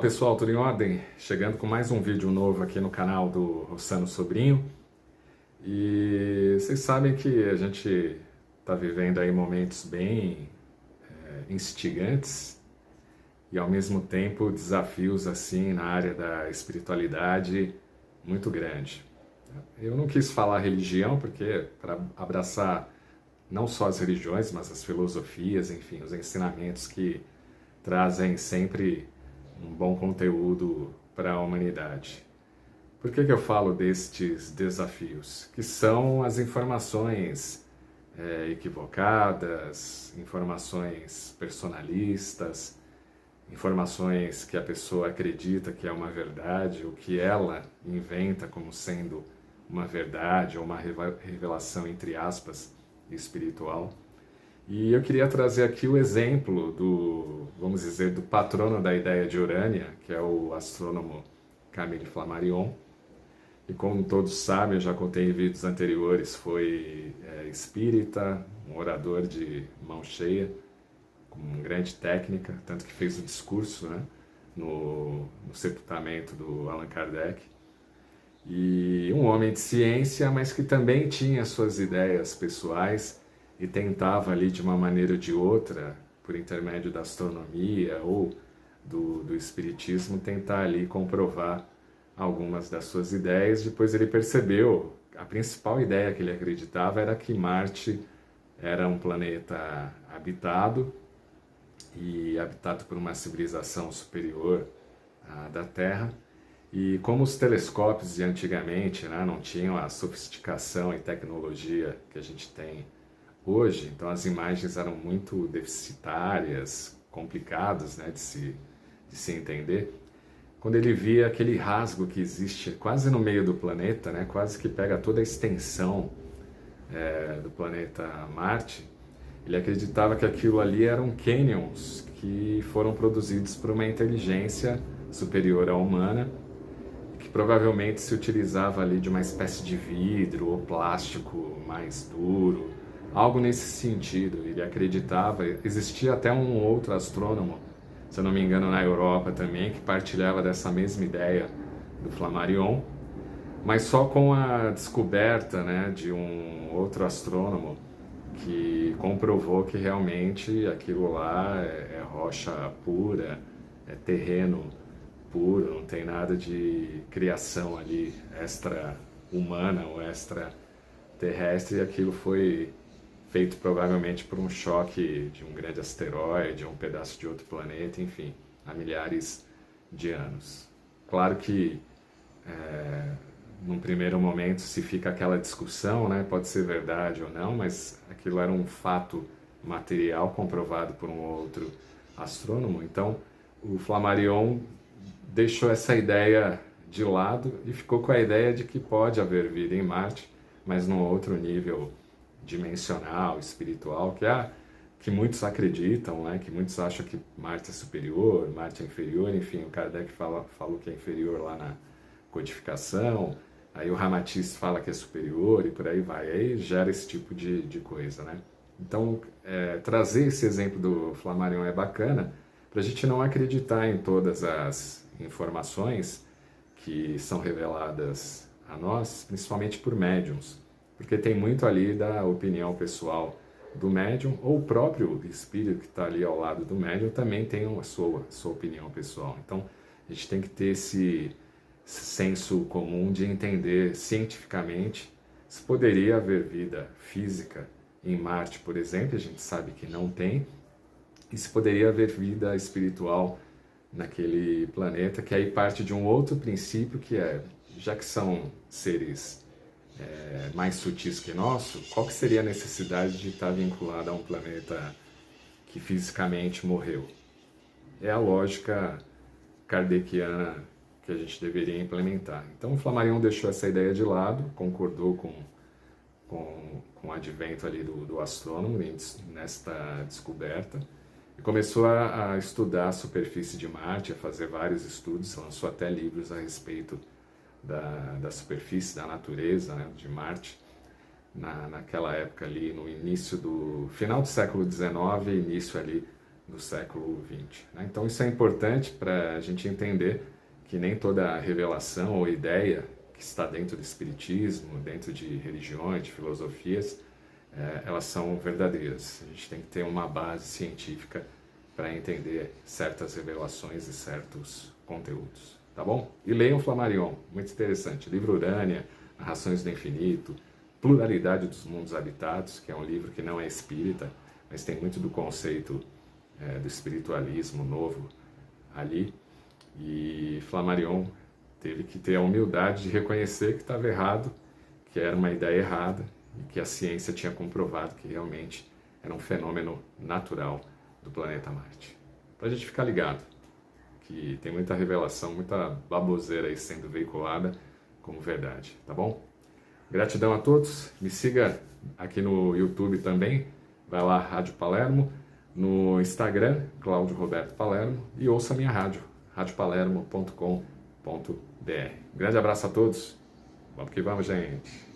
pessoal, tudo em ordem? Chegando com mais um vídeo novo aqui no canal do Rossano Sobrinho. E vocês sabem que a gente está vivendo aí momentos bem instigantes e ao mesmo tempo desafios assim na área da espiritualidade muito grande. Eu não quis falar religião porque para abraçar não só as religiões, mas as filosofias, enfim, os ensinamentos que trazem sempre um bom conteúdo para a humanidade. Por que eu falo destes desafios? Que são as informações equivocadas, informações personalistas, informações que a pessoa acredita que é uma verdade, o que ela inventa como sendo uma verdade ou uma revelação, entre aspas, espiritual. E eu queria trazer aqui o exemplo do, vamos dizer, do patrono da ideia de Urânia, que é o astrônomo Camille Flammarion. E como todos sabem, eu já contei em vídeos anteriores, foi espírita, um orador de mão cheia, com uma grande técnica, tanto que fez um discurso, né, no sepultamento do Allan Kardec. E um homem de ciência, mas que também tinha suas ideias pessoais e tentava ali de uma maneira ou de outra, por intermédio da astronomia ou do espiritismo, tentar ali comprovar algumas das suas ideias. Depois ele percebeu, a principal ideia que ele acreditava era que Marte era um planeta habitado e habitado por uma civilização superior à da Terra. E como os telescópios de antigamente, né, não tinham a sofisticação e tecnologia que a gente tem hoje, então as imagens eram muito deficitárias, complicadas, né, de se entender. Quando ele via aquele rasgo que existe quase no meio do planeta, né, quase que pega toda a extensão do planeta Marte, ele acreditava que aquilo ali eram canyons que foram produzidos por uma inteligência superior à humana, que provavelmente se utilizava ali de uma espécie de vidro ou plástico mais duro, algo nesse sentido. Ele acreditava, existia até um outro astrônomo, se eu não me engano na Europa também, que partilhava dessa mesma ideia do Flammarion, mas só com a descoberta, né, de um outro astrônomo que comprovou que realmente aquilo lá é rocha pura, é terreno puro, não tem nada de criação ali extra-humana ou extraterrestre, e aquilo foi feito provavelmente por um choque de um grande asteroide, ou um pedaço de outro planeta, enfim, há milhares de anos. Claro que num primeiro momento se fica aquela discussão, né, pode ser verdade ou não, mas aquilo era um fato material comprovado por um outro astrônomo. Então o Flammarion deixou essa ideia de lado e ficou com a ideia de que pode haver vida em Marte, mas num outro nível dimensional, espiritual, que muitos acreditam, né, que muitos acham que Marte é superior, Marte é inferior, enfim, o Kardec falou que é inferior lá na codificação, aí o Ramatiz fala que é superior e por aí vai, aí gera esse tipo de coisa, né? Então, trazer esse exemplo do Flammarion é bacana, para a gente não acreditar em todas as informações que são reveladas a nós, principalmente por médiums, porque tem muito ali da opinião pessoal do médium, ou o próprio espírito que está ali ao lado do médium também tem a sua opinião pessoal. Então a gente tem que ter esse senso comum de entender cientificamente se poderia haver vida física em Marte, por exemplo, a gente sabe que não tem, e se poderia haver vida espiritual naquele planeta, que aí parte de um outro princípio que já que são seres mais sutis que nosso, qual que seria a necessidade de estar vinculado a um planeta que fisicamente morreu? É a lógica kardeciana que a gente deveria implementar. Então o Flammarion deixou essa ideia de lado, concordou com o advento ali do astrônomo nesta descoberta, e começou a estudar a superfície de Marte, a fazer vários estudos, lançou até livros a respeito da superfície, da natureza, né, de Marte, naquela época ali, no início final do século XIX, início ali do século XX. Né? Então isso é importante para a gente entender que nem toda revelação ou ideia que está dentro do espiritismo, dentro de religiões, de filosofias, elas são verdadeiras. A gente tem que ter uma base científica para entender certas revelações e certos conteúdos, tá bom? E leiam Flammarion, muito interessante. Livro Urânia, Narrações do Infinito, Pluralidade dos Mundos Habitados, que é um livro que não é espírita, mas tem muito do conceito do espiritualismo novo ali. E Flammarion teve que ter a humildade de reconhecer que estava errado, que era uma ideia errada e que a ciência tinha comprovado que realmente era um fenômeno natural do planeta Marte. Para a gente ficar ligado, que tem muita revelação, muita baboseira aí sendo veiculada como verdade, tá bom? Gratidão a todos, me siga aqui no YouTube também, vai lá, Rádio Palermo, no Instagram, Cláudio Roberto Palermo, e ouça a minha rádio, radiopalermo.com.br. Grande abraço a todos, vamos que vamos, gente!